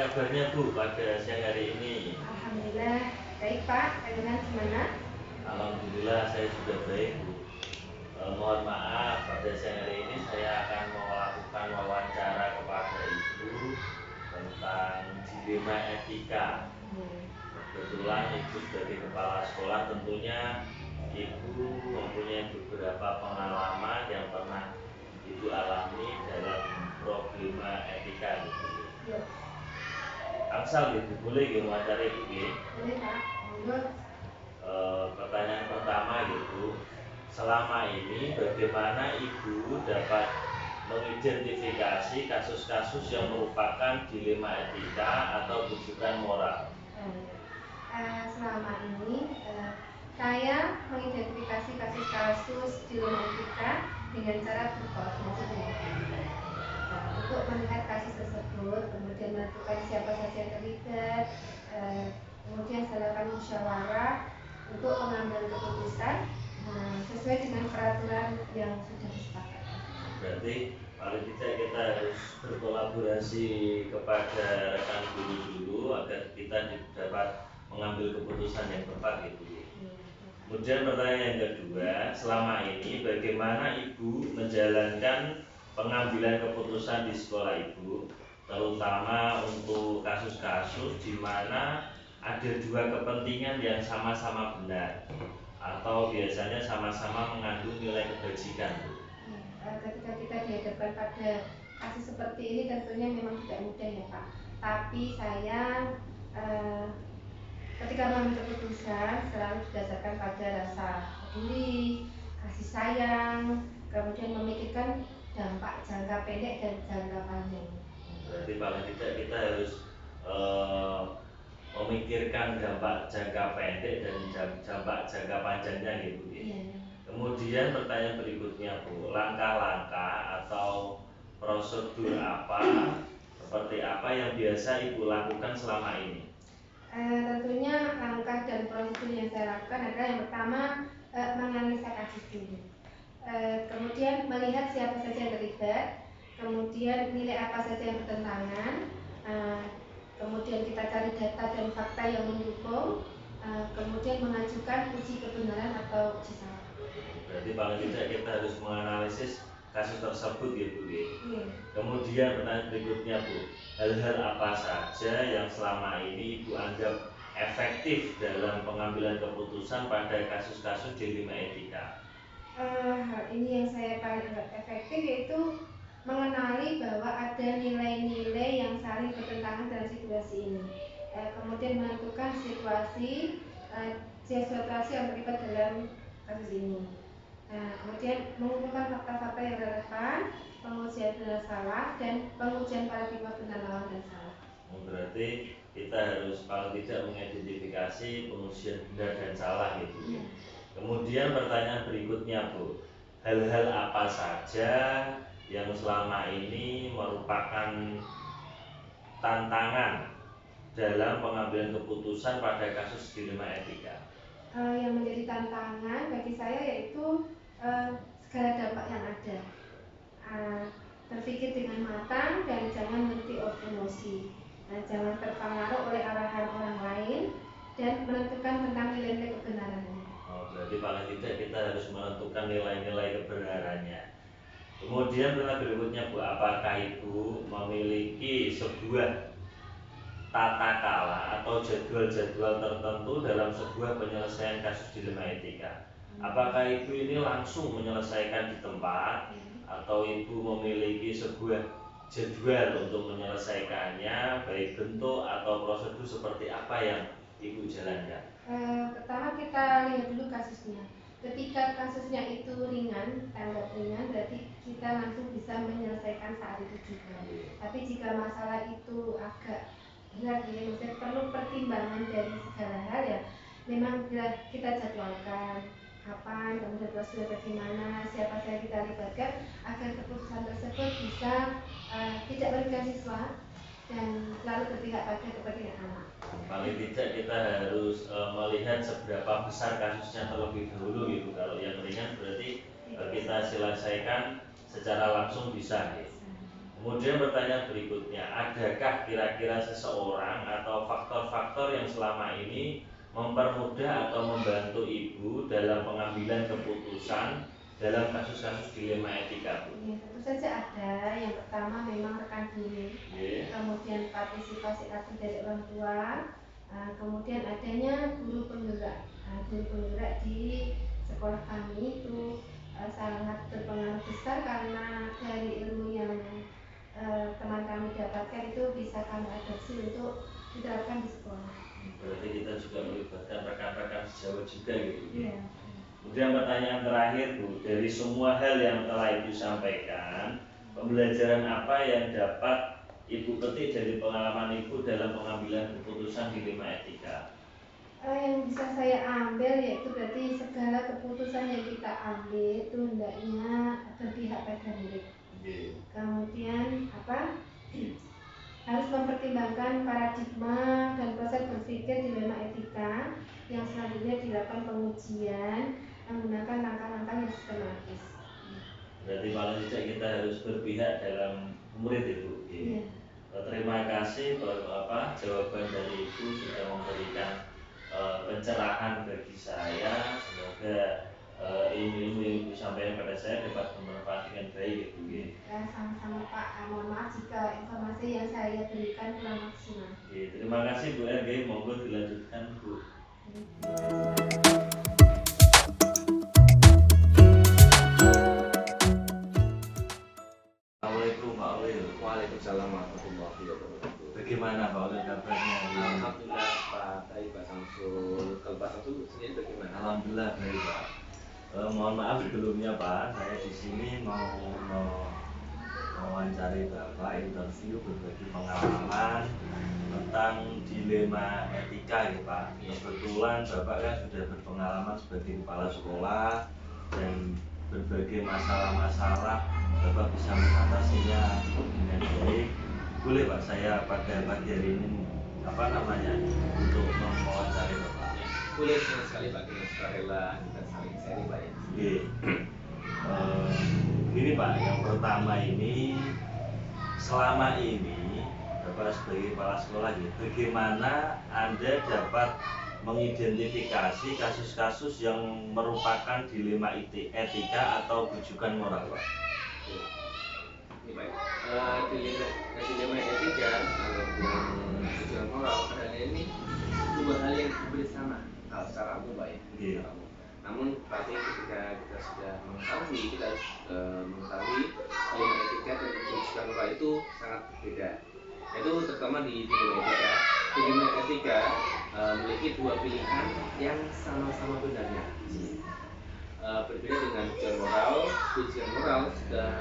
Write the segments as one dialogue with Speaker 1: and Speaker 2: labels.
Speaker 1: kabarnya Bu pada siang hari ini?
Speaker 2: Alhamdulillah baik Pak, dengan gimana?
Speaker 1: Alhamdulillah saya sudah baik Bu. Mohon maaf pada siang hari ini saya akan melakukan wawancara kepada Ibu tentang dilema etika. Kebetulan Ibu sebagai kepala sekolah tentunya Ibu mempunyai beberapa pengalaman yang pernah Ibu alami dalam problema etika gitu.
Speaker 2: Yuk,
Speaker 1: Angsal gitu, boleh gitu wawancara Ibu gitu.
Speaker 2: boleh Pak, monggo.
Speaker 1: Pertanyaan pertama gitu, selama ini bagaimana Ibu dapat mengidentifikasi kasus-kasus yang merupakan dilema etika atau bujukan moral?
Speaker 2: Selama ini saya mengidentifikasi kasus-kasus dilema etika dengan cara berkoordinasi dengan tim. Untuk melihat kasus tersebut, kemudian menentukan siapa saja yang terlibat, kemudian dilakukan musyawarah untuk pengambilan keputusan sesuai dengan peraturan yang sudah disepakati.
Speaker 1: Berarti paling tidak kita harus berkolaborasi kepada rekan guru dulu agar kita dapat mengambil keputusan yang tepat gitu. Kemudian pertanyaan yang kedua, selama ini bagaimana Ibu menjalankan pengambilan keputusan di sekolah Ibu, terutama untuk kasus-kasus di mana ada dua kepentingan yang sama-sama benar atau biasanya sama-sama mengandung nilai kebajikan, Bu?
Speaker 2: Ketika kita dihadapkan pada kasus seperti ini tentunya memang tidak mudah ya Pak. Tapi saya ketika mengambil keputusan selalu didasarkan pada rasa peduli, kasih sayang, kemudian memikirkan dampak jangka pendek dan jangka panjang.
Speaker 1: Berarti paling tidak kita harus eh, memikirkan dampak jangka pendek dan dampak jangka panjangnya gitu.
Speaker 2: Iya.
Speaker 1: Kemudian pertanyaan berikutnya Bu, langkah-langkah atau prosedur apa seperti apa yang biasa Ibu lakukan selama ini?
Speaker 2: Tentunya langkah dan prosedur yang saya lakukan adalah yang pertama menganalisa kasus dulu. Kemudian melihat siapa saja yang terlibat, kemudian nilai apa saja yang bertentangan, kemudian kita cari data dan fakta yang mendukung, kemudian mengajukan uji kebenaran atau uji salah.
Speaker 1: Berarti paling tidak kita harus menganalisis kasus tersebut ya Bu.
Speaker 2: Iya.
Speaker 1: Kemudian pertanyaan berikutnya Bu, hal-hal apa saja yang selama ini Ibu anggap efektif dalam pengambilan keputusan pada kasus-kasus dilema etika?
Speaker 2: Hal ini yang saya paling anggap efektif yaitu mengenali bahwa ada nilai-nilai yang saling bertentangan dalam situasi ini. Kemudian menentukan situasi yang terlibat dalam kasus ini. Kemudian mengumpulkan fakta-fakta yang relevan, pengujian benar salah, dan pengujian paradigma benar lawan dan salah.
Speaker 1: Berarti kita harus paling tidak mengidentifikasi pengujian benar dan salah gitu.
Speaker 2: Ya.
Speaker 1: Kemudian pertanyaan berikutnya Bu, hal-hal apa saja yang selama ini merupakan tantangan dalam pengambilan keputusan pada kasus dilema etika?
Speaker 2: Yang menjadi tantangan bagi saya yaitu segala dampak yang ada. Berpikir dengan matang dan jangan mengerti emosi. Jangan terpengaruh oleh arahan orang lain dan menentukan tentang nilai-nilai kebenarannya.
Speaker 1: Berarti paling tidak kita harus menentukan nilai-nilai kebenarannya. Kemudian pertanyaan berikutnya Bu, apakah Ibu memiliki sebuah tata kala atau jadwal-jadwal tertentu dalam sebuah penyelesaian kasus dilema etika? Apakah Ibu ini langsung menyelesaikan di tempat atau Ibu memiliki sebuah jadwal untuk menyelesaikannya, baik bentuk atau prosedur seperti apa yang Ibu jalankan?
Speaker 2: Pertama kita lihat dulu kasusnya. Ketika kasusnya itu ringan, tanggap ringan, berarti kita langsung bisa menyelesaikan saat itu juga. Tapi jika masalah itu agak berat, maksudnya perlu pertimbangan dari segala hal ya, memang kita jadwalkan kapan, kemudian prosedur bagaimana, siapa saja kita libatkan agar keputusan tersebut bisa tidak merugikan siswa dan selalu berpihak pada kepentingan anak.
Speaker 1: Paling tidak kita harus melihat seberapa besar kasusnya terlebih dahulu gitu. Kalau yang ringan berarti kita selesaikan secara langsung bisa gitu. Kemudian pertanyaan berikutnya, adakah kira-kira seseorang atau faktor-faktor yang selama ini mempermudah atau membantu ibu dalam pengambilan keputusan dalam kasus-kasus dilema etika, Bu?
Speaker 2: Ya, tentu saja ada. Yang pertama memang rekan guru, kemudian partisipasi aktif dari orang tua, kemudian adanya guru penggerak. Guru penggerak di sekolah kami itu sangat berpengaruh besar karena dari ilmu yang teman kami dapatkan itu bisa kami adopsi untuk diterapkan di sekolah.
Speaker 1: Berarti kita juga melibatkan rekan-rekan sejawat juga gitu.
Speaker 2: Iya.
Speaker 1: Kemudian pertanyaan terakhir, Bu, dari semua hal yang telah Ibu sampaikan, pembelajaran apa yang dapat Ibu petik dari pengalaman Ibu dalam pengambilan keputusan dilema etika?
Speaker 2: Yang bisa saya ambil yaitu berarti segala keputusan yang kita ambil itu hendaknya berpihak pada murid. Kemudian harus mempertimbangkan paradigma dan proses berpikir dilema etika yang selanjutnya dilakukan pengujian menggunakan langkah-langkah yang sistematis.
Speaker 1: Berarti paling tidak kita harus berpihak dalam murid, Ibu.
Speaker 2: Iya.
Speaker 1: Terima kasih jawaban dari Ibu sudah memberikan pencerahan bagi saya. Semoga ilmu-ilmu yang Ibu sampaikan pada saya dapat bermanfaat dengan baik, Ibu.
Speaker 2: Sama-sama Pak. Mohon maaf jika informasi yang saya berikan kurang maksimal.
Speaker 1: Terima kasih Bu RG. Monggo dilanjutkan, Bu. Assalamualaikum Pak Olil.
Speaker 3: Waalaikumsalam warahmatullahi wabarakatuh.
Speaker 1: Bagaimana Pak Olil kabarnya?
Speaker 3: Alhamdulillah Pak, baik Pak Samsul. Kalau Pak Samsul sendiri bagaimana?
Speaker 1: Alhamdulillah baik Pak. Mohon maaf sebelumnya Pak, saya di sini mau mewawancari Bapak, interview berbagi pengalaman tentang dilema etika ya Pak. Kebetulan Bapak kan sudah berpengalaman sebagai kepala sekolah dan berbagai masalah-masalah Bapak bisa mengatasinya dengan baik. Boleh Pak saya pada pagi hari ini untuk mewawancari Bapak?
Speaker 3: Boleh, senang sekali Pak, kita sukarela kita saling sharing Pak ya.
Speaker 1: Gini Pak, yang pertama ini selama ini Bapak sebagai kepala sekolah gitu, bagaimana Anda dapat mengidentifikasi kasus-kasus yang merupakan dilema etika atau rujukan moral Pak?
Speaker 3: Ini Pak, dilema etika ataupun rujukan moral pada ini dua hal yang hampir sama kalau secara umum Pak ya. Namun berarti ketika kita sudah mengetahui, kita harus mengetahui dilema etika dan rujukan moral itu sangat berbeda. Itu terutama di dilema etika. Dilema etika memiliki dua pilihan yang sama-sama benarnya. Berbeda dengan ujian moral. Ujian moral sudah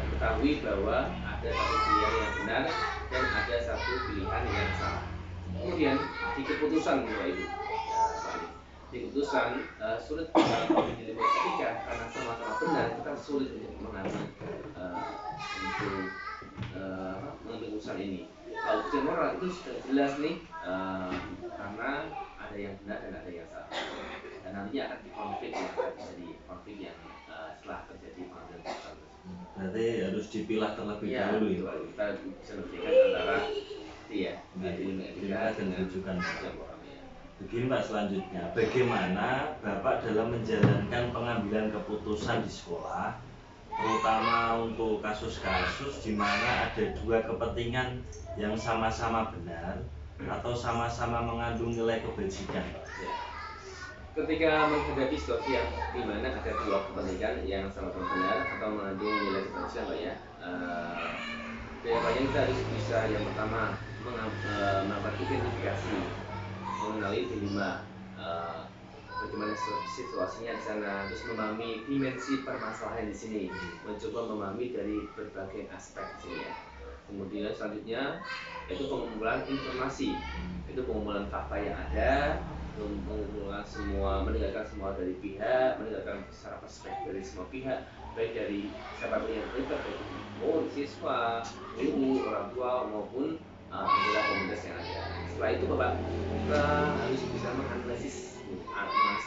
Speaker 3: diketahui bahwa ada satu pilihan yang benar dan ada satu pilihan yang salah. Kemudian di keputusan Bapak Ibu, di keputusan sulit mengambil dilema etika karena sama-sama benar, kita sulit untuk mengambil keputusan ini. Kalau ujian moral itu sudah jelas nih, karena ada yang benar dan ada yang salah. Dan nantinya akan dikonflik yang setelah terjadi pengambilan keputusan.
Speaker 1: Berarti harus dipilah terlebih dahulu
Speaker 3: itu
Speaker 1: Pak.
Speaker 3: Kita bisa membedakan antara dilema etika
Speaker 1: dan rujukan
Speaker 3: moral.
Speaker 1: Begini Pak, selanjutnya, bagaimana Bapak dalam menjalankan pengambilan keputusan di sekolah, terutama untuk kasus-kasus di mana ada dua kepentingan yang sama-sama benar atau sama-sama mengandung nilai kebajikan Pak?
Speaker 3: Ketika menghadapi situasi yang di mana ada dua kepentingan yang sama-sama benar atau mengandung nilai kebajikan Pak ya, kita harus bisa yang pertama melakukan identifikasi, mengenali dilema, bagaimana situasinya di sana, terus memahami dimensi permasalahan di sini, mencoba memahami dari berbagai aspek di sini ya. Kemudian selanjutnya itu pengumpulan informasi, itu pengumpulan fakta yang ada, mendengarkan semua dari pihak, mendengarkan secara perspektif dari semua pihak, baik dari siapa yang terlibat, baik siswa, guru, orang tua maupun anggota komunitas yang ada. Setelah itu Bapak, kita harus bisa menganalisis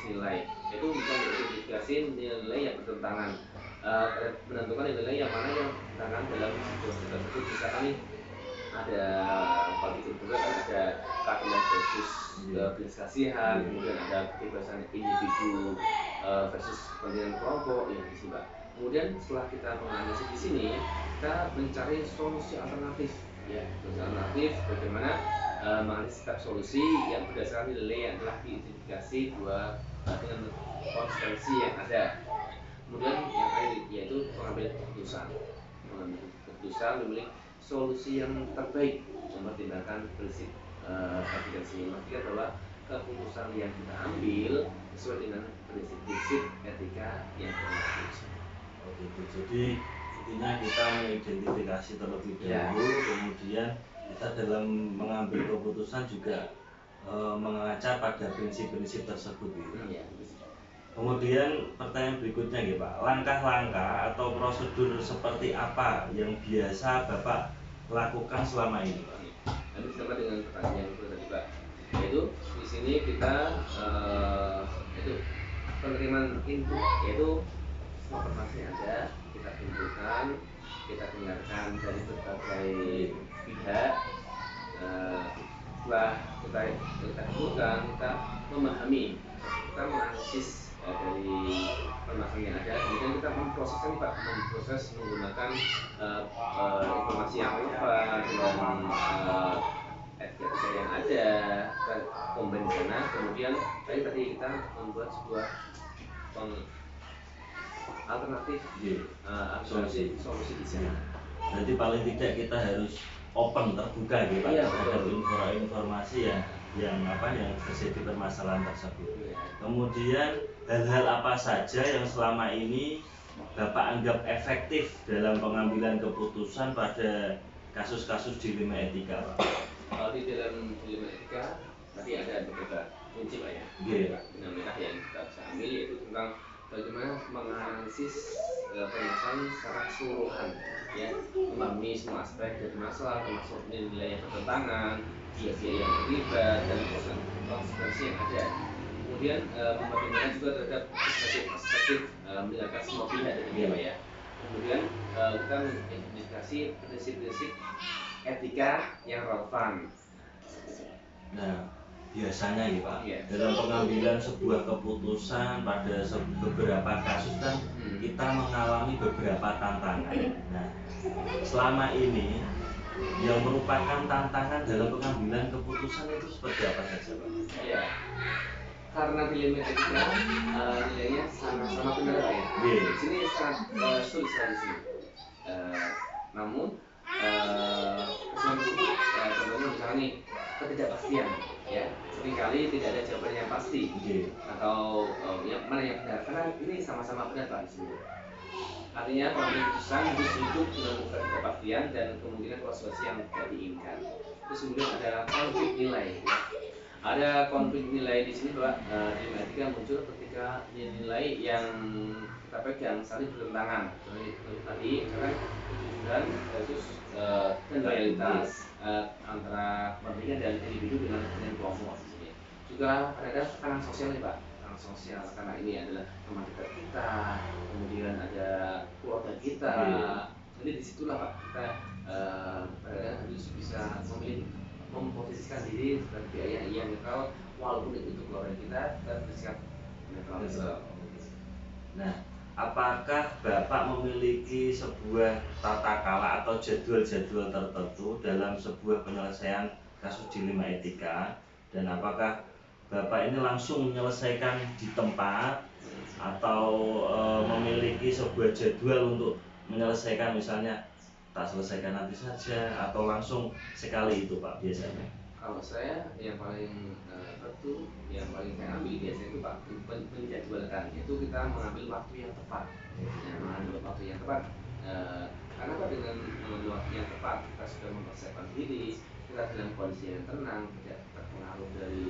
Speaker 3: nilai. Itu bisa mengidentifikasi nilai yang bertentangan menentukan nilai yang mana yang digunakan dalam proses tersebut. Misalkan nih ada kalau di kedua kan ada keadilan versus belas kasihan, kemudian ada kebebasan individu versus kepentingan kelompok yang di sini. Kemudian setelah kita menganalisis di sini, kita mencari solusi alternatif, ya, solusi alternatif bagaimana menganalisis setiap solusi yang berdasarkan nilai yang telah diidentifikasi dengan konsekuensi yang ada. Kemudian yang terakhir yaitu mengambil keputusan memilih solusi yang terbaik mempertimbangkan prinsip evidence. Memastikan bahwa keputusan yang kita ambil sesuai dengan prinsip-prinsip etika yang berlaku.
Speaker 1: Gitu. Jadi intinya kita mengidentifikasi terlebih dahulu, kemudian kita dalam mengambil keputusan juga mengaca pada prinsip-prinsip tersebut gitu. Kemudian pertanyaan berikutnya ya Pak, langkah-langkah atau prosedur seperti apa yang biasa Bapak lakukan selama ini Pak?
Speaker 3: Ini sama dengan pertanyaan yang tadi Pak, yaitu di sini kita itu penerimaan input, yaitu semua informasi yang ada kita kumpulkan, kita dengarkan dari berbagai pihak. Setelah kita kumpulkan, kita memahami, kita menganalisis dari permasalahan yang ada, kemudian kita memprosesnya Pak, menggunakan informasi yang relevan dengan etika yang ada, kita combine di sana. Kemudian tadi kita membuat sebuah alternatif solusi di sana.
Speaker 1: Jadi paling tidak kita harus open, terbuka gitu Pak, terhadap informasi yang terjadi permasalahan tersebut. Kemudian hal-hal apa saja yang selama ini Bapak anggap efektif dalam pengambilan keputusan pada kasus-kasus dilema etika Pak?
Speaker 3: Kalau di dalam dilema etika tadi ada beberapa kunci Pak ya. Dinamika yang kita bisa ambil yaitu tentang bagaimana menganalisis permasalahan secara keseluruhan, ya, memahami semua aspek dari masalah, termasuk nilai yang bertentangan, pihak-pihak yang terlibat, dan konsekuensi yang ada. Kemudian mempertimbangkan juga terhadap perspektif melibatkan semua pihak dari dia Pak ya. Kemudian kita mengidentifikasi prinsip-prinsip etika yang relevan.
Speaker 1: Nah, biasanya ya Pak, dalam pengambilan sebuah keputusan pada beberapa kasus kan kita mengalami beberapa tantangan. Nah, selama ini yang merupakan tantangan dalam pengambilan keputusan itu seperti apa saja Pak?
Speaker 3: Ya, karena dilema etika nilainya sama-sama benar Pak ya. Di sini sangat sulit sekali di sini. Namun kesulitan tersebut contohnya misalnya nih ketidakpastian, ya, seringkali tidak ada jawaban yang pasti atau yang mana yang benar, karena ini sama-sama benar Pak di sini. Artinya pengambil keputusan harus hidup dengan ketidakpastian dan kemungkinan konsekuensi yang tidak diinginkan. Terus kemudian ada konflik nilai, ya. Ada konflik nilai di sini Pak. Dilema etika muncul ketika nilai yang kita pegang saling bertentangan. Tadi misalkan kejujuran versus dan loyalitas antara kepentingan dan individu dengan kelompok di sini. Juga ada tekanan sosial nih Pak, tekanan sosial karena ini adalah teman dekat kita, kemudian ada keluarga kita. Jadi disitulah Pak kita harus bisa memposisikan diri sebagai ayah yang netral, walaupun itu keluarga kita bersikap netral.
Speaker 1: Nah, apakah Bapak memiliki sebuah tata cara atau jadwal-jadwal tertentu dalam sebuah penyelesaian kasus dilema etika, dan apakah Bapak ini langsung menyelesaikan di tempat atau memiliki sebuah jadwal untuk menyelesaikan, misalnya tak selesaikan nanti saja atau langsung sekali itu Pak biasanya?
Speaker 3: Kalau saya yang paling yang paling saya ambil biasanya itu Pak menjadwalkan, itu kita mengambil waktu yang tepat. Mengambil waktu yang tepat karena Pak dengan mengambil waktu yang tepat kita sudah mempersiapkan diri, kita dalam kondisi yang tenang, tidak terpengaruh dari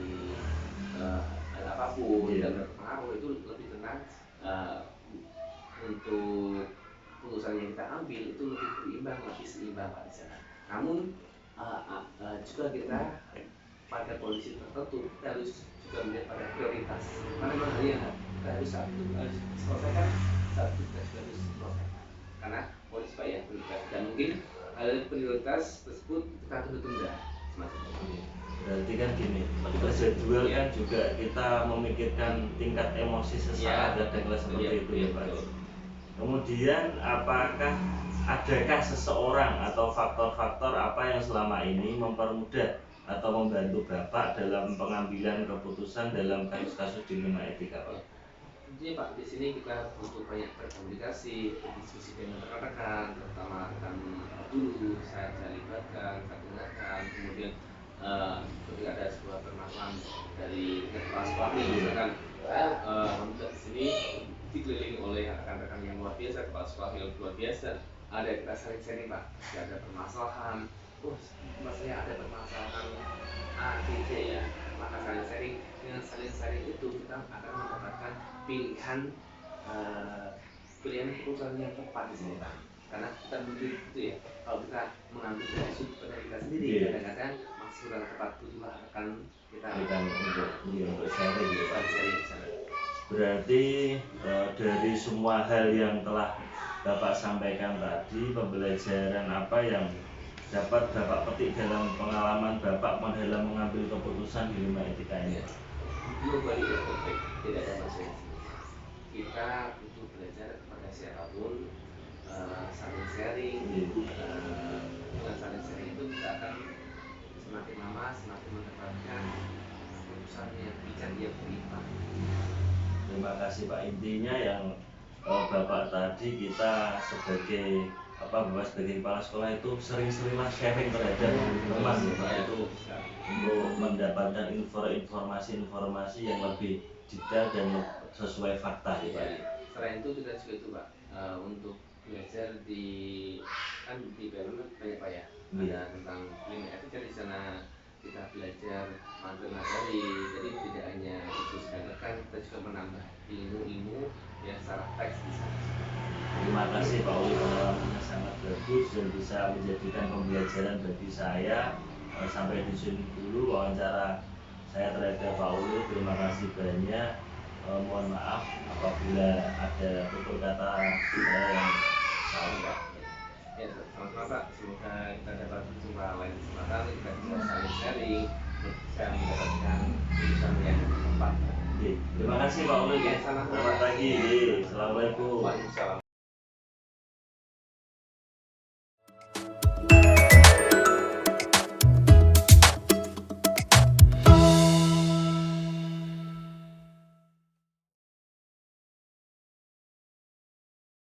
Speaker 3: apapun, dan terpengaruh itu lebih tenang untuk keputusan yang kita ambil itu lebih berimbang, lebih seimbang Pak di sana. Namun juga kita pada kondisi tertentu kita harus juga melihat pada prioritas, mana hal yang kita harus selesaikan saat kita harus proses, karena polis Pak ya prioritas, dan mungkin hal prioritas tersebut kita tunda tunda semacam itu.
Speaker 1: Berarti kan gini, jadwal kan juga kita memikirkan tingkat emosi sesaat kadang-kadang seperti itu ya Pak. Kemudian apakah adakah seseorang atau faktor-faktor apa yang selama ini mempermudah atau membantu Bapak dalam pengambilan keputusan dalam kasus-kasus dilema etika Pak?
Speaker 3: Jadi Pak, di sini kita butuh banyak berkomunikasi, berdiskusi dengan rekan-rekan, terutama rekan dulu saya libatkan, saya dengarkan, kemudian ketika ada sebuah permasalahan dari kepala sekolah, misalkan saya untuk di sini dikelilingi oleh rekan-rekan yang luar biasa, kepala sekolah yang luar biasa, ada kita saling sharing Pak, jika ada permasalahan, maksudnya ada permasalahan A, B, C ya, maka saling sharing, dengan saling sharing itu kita akan mendapatkan pilihan keputusan yang tepat di sini Pak. Karena kita butuh itu ya, kalau kita mengambil dari sudut pandang kita sendiri, kadang-kadang masih kurang tepat, butuh rekan kita
Speaker 1: untuk sharing ya Pak.
Speaker 3: Sharing.
Speaker 1: Berarti dari semua hal yang telah Bapak sampaikan tadi, pembelajaran apa yang dapat Bapak petik dalam pengalaman Bapak dalam mengambil keputusan dilema etika ini?
Speaker 3: Nobody is perfect, tidak ada manusia. Kita butuh belajar kepada siapapun, saling sharing. Dengan saling sharing itu kita akan semakin lama semakin mendapatkan keputusan yang bijak yang berimbang.
Speaker 1: Terima kasih Pak. Intinya yang Bapak tadi, kita sebagai Bapak sebagai kepala sekolah itu sering-seringlah sharing terhadap teman ya Pak, itu untuk mendapatkan informasi-informasi yang lebih detail dan sesuai fakta ya Pak.
Speaker 3: Selain itu kita juga itu Pak, untuk belajar di BPM banyak Pak ya, ada tentang dilema etika di sana. Kita belajar materi, jadi tidak hanya didiskusikan, kita juga menambah ilmu-ilmu yang secara teks di sana.
Speaker 1: Terima kasih Pak Uli, pengalamannya sangat bagus dan bisa menjadikan pembelajaran bagi saya. Sampai di sini dulu wawancara saya terhadap Pak Uli. Terima kasih banyak. Mohon maaf apabila ada tutur kata saya yang salah.
Speaker 3: Ya, sama-sama Pak. Semoga kita dapat berjumpa lain kesempatan, kita bisa saling sharing, bisa mendapatkan keputusan yang tepat.
Speaker 1: Terima kasih Pak Uli. Selamat pagi. Assalamualaikum.
Speaker 3: Waalaikumsalam.